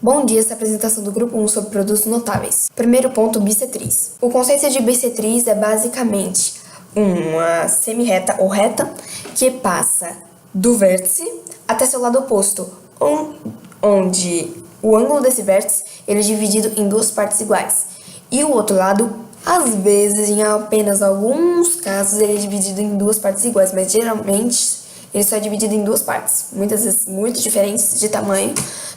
Bom dia, essa é a apresentação do grupo 1 sobre produtos notáveis. Primeiro ponto, bissetriz. O conceito de bissetriz é basicamente uma semirreta ou reta que passa do vértice até seu lado oposto, onde o ângulo desse vértice ele é dividido em duas partes iguais. E o outro lado, às vezes, em apenas alguns casos, ele é dividido em duas partes iguais, mas geralmente ele só é dividido em duas partes, muitas vezes muito diferentes de tamanho,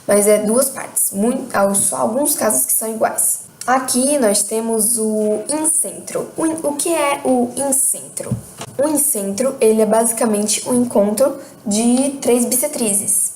mas é duas partes, só alguns casos que são iguais. Aqui nós temos o incentro. O que é o incentro? O incentro, ele é basicamente o encontro de três bissetrizes.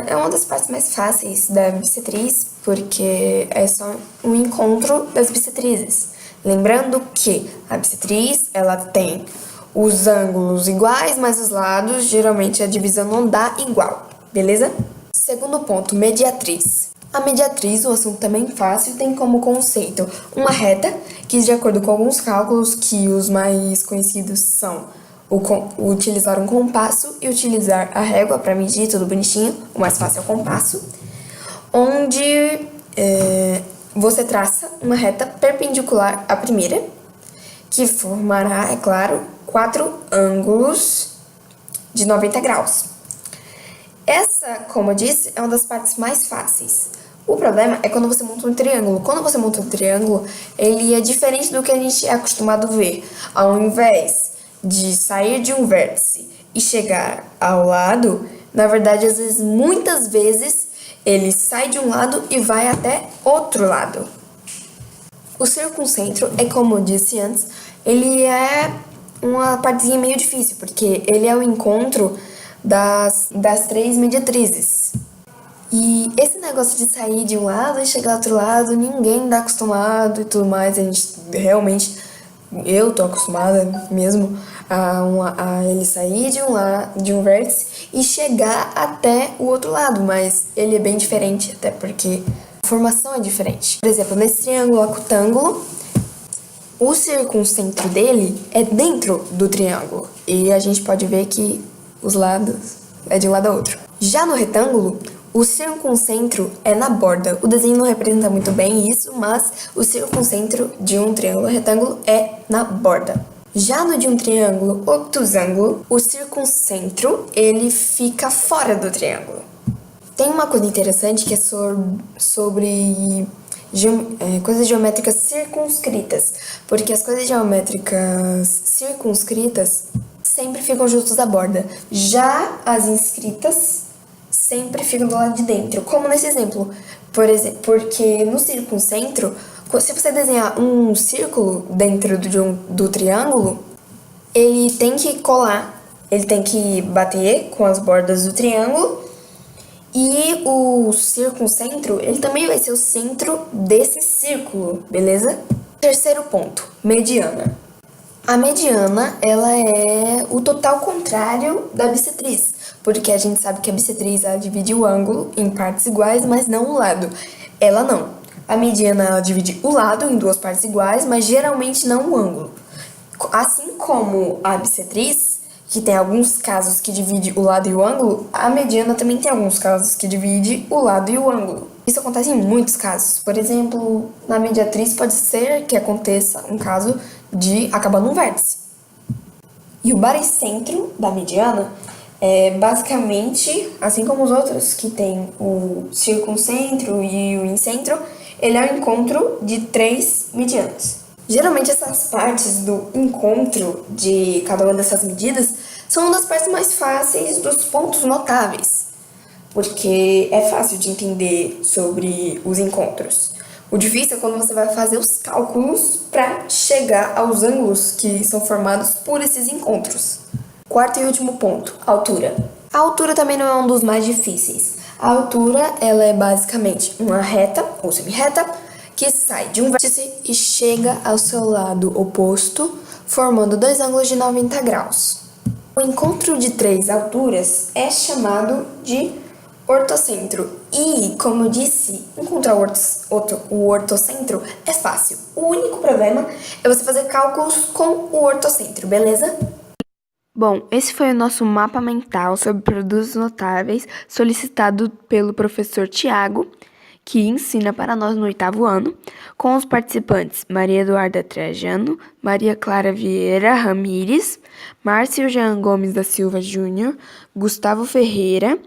É uma das partes mais fáceis da bissetriz, porque é só um encontro das bissetrizes. Lembrando que a bissetriz, ela tem os ângulos iguais, mas os lados, geralmente a divisão não dá igual, beleza? Segundo ponto, mediatriz. A mediatriz, o assunto também fácil, tem como conceito uma reta que, de acordo com alguns cálculos, que os mais conhecidos são utilizar um compasso e utilizar a régua para medir, tudo bonitinho, o mais fácil é o compasso, onde você traça uma reta perpendicular à primeira, que formará, é claro, 4 ângulos de 90 graus. Essa, como eu disse, é uma das partes mais fáceis. O problema é quando você monta um triângulo. Quando você monta um triângulo, ele é diferente do que a gente é acostumado a ver. Ao invés de sair de um vértice e chegar ao lado, na verdade, às vezes, muitas vezes, ele sai de um lado e vai até outro lado. O circuncentro é, como eu disse antes, ele é uma partezinha meio difícil, porque ele é o encontro das três mediatrizes. E esse negócio de sair de um lado e chegar ao outro lado, ninguém tá acostumado e tudo mais. A gente realmente, eu tô acostumada mesmo a ele sair de um vértice e chegar até o outro lado, mas ele é bem diferente, até porque a formação é diferente. Por exemplo, nesse triângulo acutângulo, o circuncentro dele é dentro do triângulo e a gente pode ver que os lados é de um lado a outro. Já no retângulo, o circuncentro é na borda. O desenho não representa muito bem isso, mas o circuncentro de um triângulo retângulo é na borda. Já no de um triângulo obtusângulo, o circuncentro ele fica fora do triângulo. Tem uma coisa interessante que é sobre coisas geométricas circunscritas, porque as coisas geométricas circunscritas sempre ficam juntos à borda, já as inscritas sempre ficam do lado de dentro, como nesse exemplo, porque no circuncentro, se você desenhar um círculo dentro do triângulo, ele tem que colar, ele tem que bater com as bordas do triângulo. E o circuncentro, ele também vai ser o centro desse círculo, beleza? Terceiro ponto, mediana. A mediana, ela é o total contrário da bissetriz, porque a gente sabe que a bissetriz, ela divide o ângulo em partes iguais, mas não o lado. Ela não. A mediana, ela divide o lado em duas partes iguais, mas geralmente não o ângulo. Assim como a bissetriz, que tem alguns casos que divide o lado e o ângulo, a mediana também tem alguns casos que divide o lado e o ângulo. Isso acontece em muitos casos. Por exemplo, na mediatriz pode ser que aconteça um caso de acabar num vértice. E o baricentro da mediana é basicamente, assim como os outros que tem o circuncentro e o incentro, ele é o encontro de três medianas. Geralmente essas partes do encontro de cada uma dessas medidas são uma das partes mais fáceis dos pontos notáveis, porque é fácil de entender sobre os encontros. O difícil é quando você vai fazer os cálculos para chegar aos ângulos que são formados por esses encontros. Quarto e último ponto, altura. A altura também não é um dos mais difíceis. A altura, ela é basicamente uma reta ou semirreta que sai de um vértice e chega ao seu lado oposto, formando dois ângulos de 90 graus. O encontro de três alturas é chamado de ortocentro. E, como eu disse, encontrar o ortocentro é fácil. O único problema é você fazer cálculos com o ortocentro, beleza? Bom, esse foi o nosso mapa mental sobre produtos notáveis, solicitado pelo professor Tiago, que ensina para nós no 8º ano, com os participantes Maria Eduarda Trajano, Maria Clara Vieira Ramires, Márcio Jean Gomes da Silva Júnior, Gustavo Ferreira,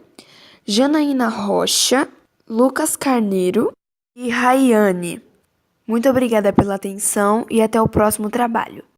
Janaína Rocha, Lucas Carneiro e Raiane. Muito obrigada pela atenção e até o próximo trabalho.